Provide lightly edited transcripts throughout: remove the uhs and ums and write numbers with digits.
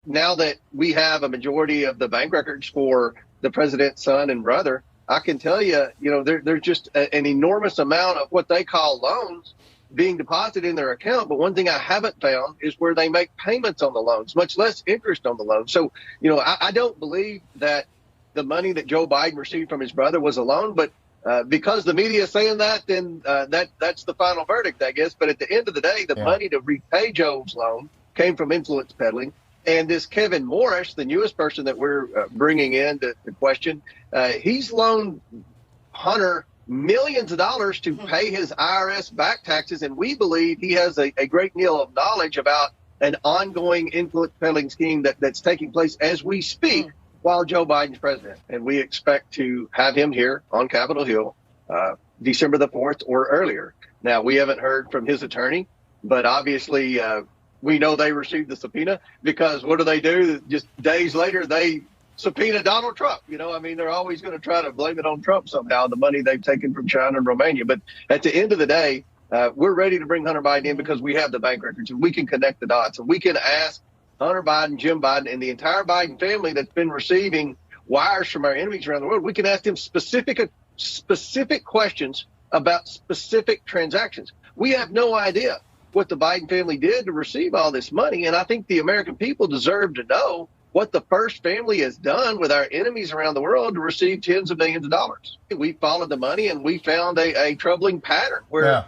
now that we have a majority of the bank records for the president's son and brother, I can tell you, there's just an enormous amount of what they call loans being deposited in their account. But one thing I haven't found is where they make payments on the loans, much less interest on the loans. So, I don't believe that the money that Joe Biden received from his brother was a loan, but because the media is saying that, then that's the final verdict, I guess. But at the end of the day, the money to repay Joe's loan came from influence peddling. And this Kevin Morris, the newest person that we're bringing in to question, he's loaned Hunter millions of dollars to pay his IRS back taxes. And we believe he has a great deal of knowledge about an ongoing influence peddling scheme that's taking place as we speak while Joe Biden's president. And we expect to have him here on Capitol Hill December the 4th or earlier. Now, we haven't heard from his attorney, but obviously we know they received the subpoena, because what do? Just days later, they subpoena Donald Trump. They're always going to try to blame it on Trump somehow, the money they've taken from China and Romania. But at the end of the day, we're ready to bring Hunter Biden in because we have the bank records and we can connect the dots, and we can ask Hunter Biden, Jim Biden, and the entire Biden family that's been receiving wires from our enemies around the world. We can ask them specific questions about specific transactions. We have no idea what the Biden family did to receive all this money. And I think the American people deserve to know what the first family has done with our enemies around the world to receive tens of millions of dollars. We followed the money, and we found a troubling pattern where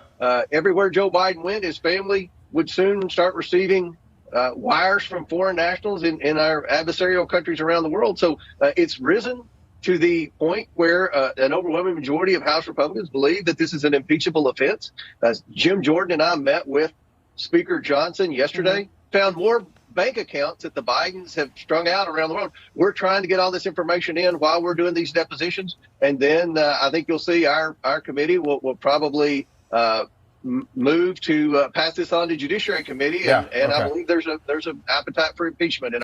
everywhere Joe Biden went, his family would soon start receiving wires from foreign nationals in our adversarial countries around the world. So it's risen to the point where an overwhelming majority of House Republicans believe that this is an impeachable offense. Jim Jordan and I met with Speaker Johnson yesterday, found more bank accounts that the Bidens have strung out around the world. We're trying to get all this information in while we're doing these depositions. And then I think you'll see our committee will probably move to pass this on to Judiciary Committee. And I believe there's an appetite for impeachment.